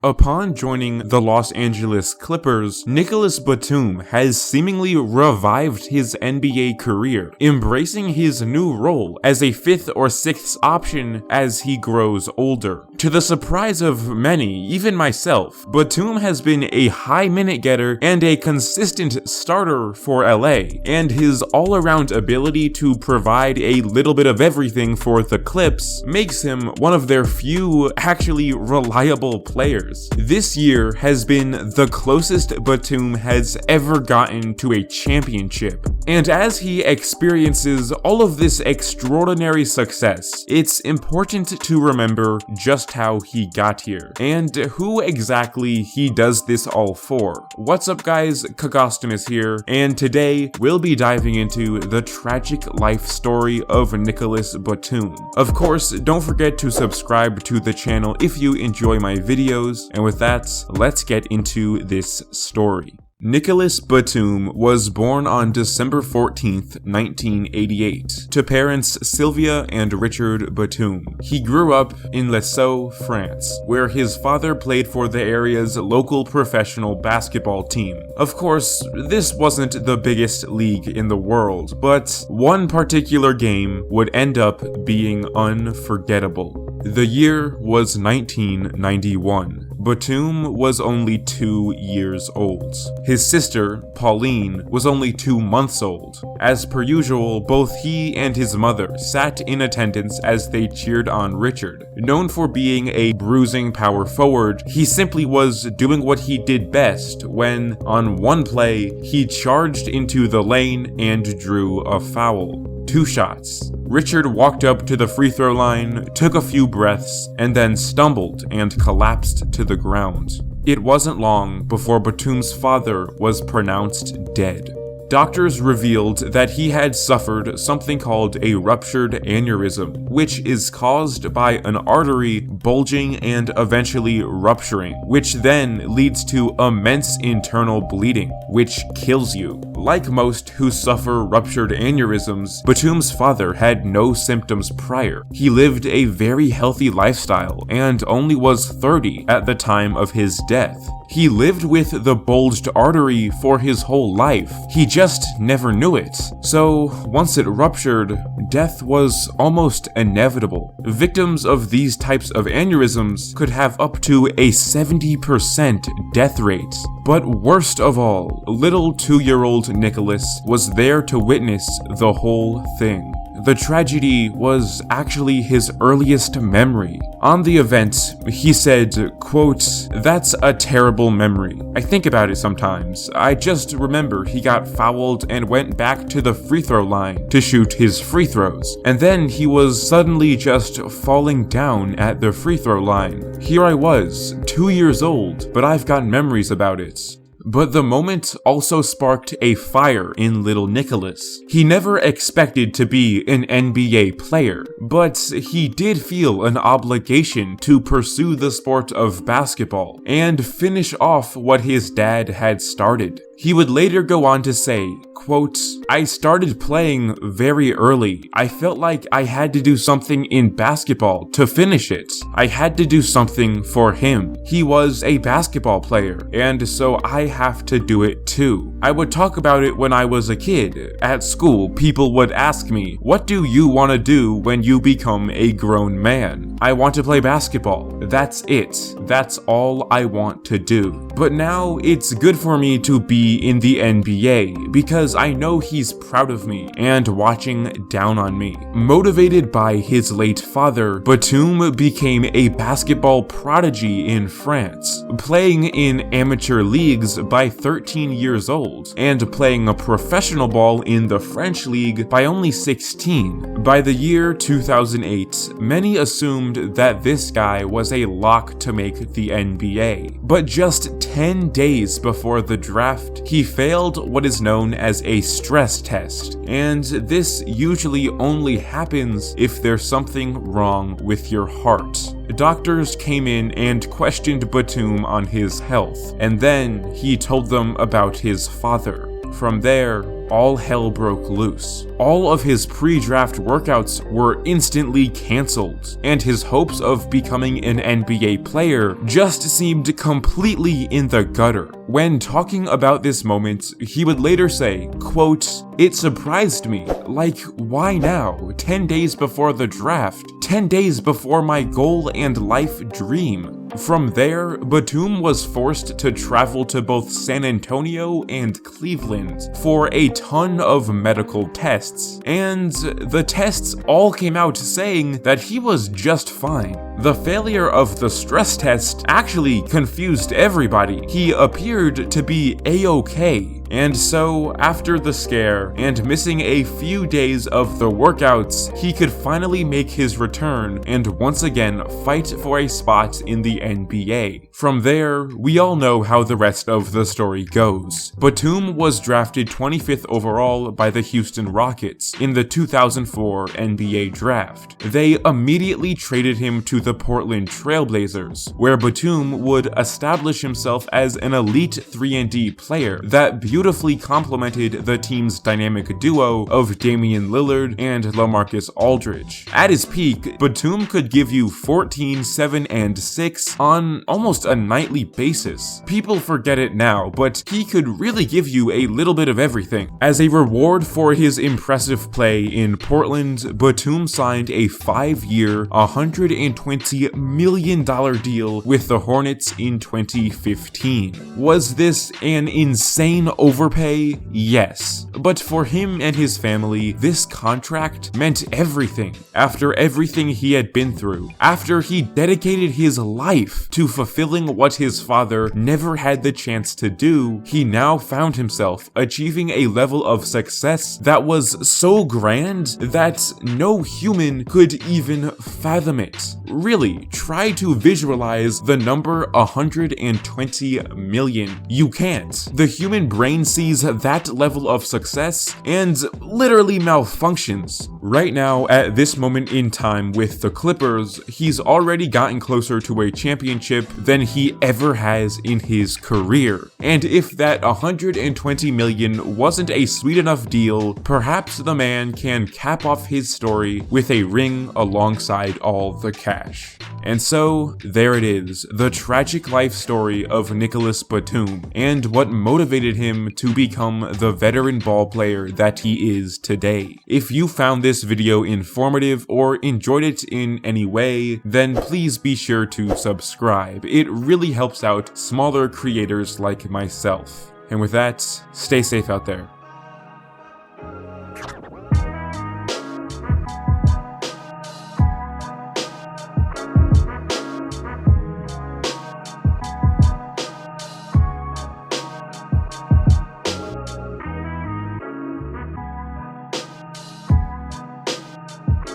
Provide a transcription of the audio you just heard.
Upon joining the Los Angeles Clippers, Nicolas Batum has seemingly revived his NBA career, embracing his new role as a 5th or 6th option as he grows older. To the surprise of many, even myself, Batum has been a high minute getter and a consistent starter for LA, and his all-around ability to provide a little bit of everything for the Clips makes him one of their few actually reliable players. This year has been the closest Batum has ever gotten to a championship, and as he experiences all of this extraordinary success, it's important to remember just how he got here, and who exactly he does this all for. What's up guys, Kogostomus here, and today we'll be diving into the tragic life story of Nicolas Batum. Of course, don't forget to subscribe to the channel if you enjoy my videos. And with that, let's get into this story. Nicolas Batum was born on December 14th, 1988, to parents Sylvia and Richard Batum. He grew up in Les Sceaux, France, where his father played for the area's local professional basketball team. Of course, this wasn't the biggest league in the world, but one particular game would end up being unforgettable. The year was 1991. Batum was only 2 years old. His sister, Pauline, was only 2 months old. As per usual, both he and his mother sat in attendance as they cheered on Richard. Known for being a bruising power forward, he simply was doing what he did best when, on one play, he charged into the lane and drew a foul. 2 shots. Richard walked up to the free throw line, took a few breaths, and then stumbled and collapsed to the ground. It wasn't long before Batum's father was pronounced dead. Doctors revealed that he had suffered something called a ruptured aneurysm, which is caused by an artery bulging and eventually rupturing, which then leads to immense internal bleeding, which kills you. Like most who suffer ruptured aneurysms, Batum's father had no symptoms prior. He lived a very healthy lifestyle and only was 30 at the time of his death. He lived with the bulged artery for his whole life. He just never knew it. So, once it ruptured, death was almost inevitable. Victims of these types of aneurysms could have up to a 70% death rate. But worst of all, little 2-year-old Nicolas was there to witness the whole thing. The tragedy was actually his earliest memory. On the event, he said, quote, "That's a terrible memory. I think about it sometimes. I just remember he got fouled and went back to the free throw line to shoot his free throws. And then he was suddenly just falling down at the free throw line. Here I was, 2 years old, but I've got memories about it." But the moment also sparked a fire in little Nicolas. He never expected to be an NBA player, but he did feel an obligation to pursue the sport of basketball and finish off what his dad had started. He would later go on to say, quote, "I started playing very early. I felt like I had to do something in basketball to finish it. I had to do something for him. He was a basketball player, and so I have to do it too. I would talk about it when I was a kid. At school, people would ask me, 'What do you want to do when you become a grown man?' I want to play basketball. That's it. That's all I want to do. But now it's good for me to be in the NBA because I know he's proud of me and watching down on me." Motivated by his late father, Batum became a basketball prodigy in France, playing in amateur leagues by 13 years old and playing a professional ball in the French league by only 16. By the year 2008, many assumed that this guy was a lock to make the NBA. But just 10 days before the draft, he failed what is known as a stress test, and this usually only happens if there's something wrong with your heart. Doctors came in and questioned Batum on his health, and then he told them about his father. From there, all hell broke loose. all of his pre-draft workouts were instantly cancelled, and his hopes of becoming an NBA player just seemed completely in the gutter. When talking about this moment, he would later say, quote, "It surprised me. Like, why now? 10 days before the draft. 10 days before my goal and life dream." From there, Batum was forced to travel to both San Antonio and Cleveland for a ton of medical tests, and the tests all came out saying that he was just fine. The failure of the stress test actually confused everybody. He appeared to be A-okay. And so, after the scare, and missing a few days of the workouts, he could finally make his return and once again fight for a spot in the NBA. From there, we all know how the rest of the story goes. Batum was drafted 25th overall by the Houston Rockets in the 2004 NBA draft. They immediately traded him to the Portland Trailblazers, where Batum would establish himself as an elite 3-and-D player that beautifully complemented the team's dynamic duo of Damian Lillard and LaMarcus Aldridge. At his peak, Batum could give you 14, 7, and 6 on almost a nightly basis. People forget it now, but he could really give you a little bit of everything. As a reward for his impressive play in Portland, Batum signed a 5-year, $120 million deal with the Hornets in 2015. Was this an insane overpay? Yes. But for him and his family, this contract meant everything. After everything he had been through, after he dedicated his life to fulfilling what his father never had the chance to do, he now found himself achieving a level of success that was so grand that no human could even fathom it. Really, try to visualize the number 120 million. You can't. The human brain sees that level of success and literally malfunctions. Right now, at this moment in time with the Clippers, he's already gotten closer to a championship than he ever has in his career. And if that 120 million wasn't a sweet enough deal, perhaps the man can cap off his story with a ring alongside all the cash. And so, there it is, the tragic life story of Nicolas Batum, and what motivated him to become the veteran ball player that he is today. If you found this video informative or enjoyed it in any way, then please be sure to subscribe. It really helps out smaller creators like myself. And with that, stay safe out there.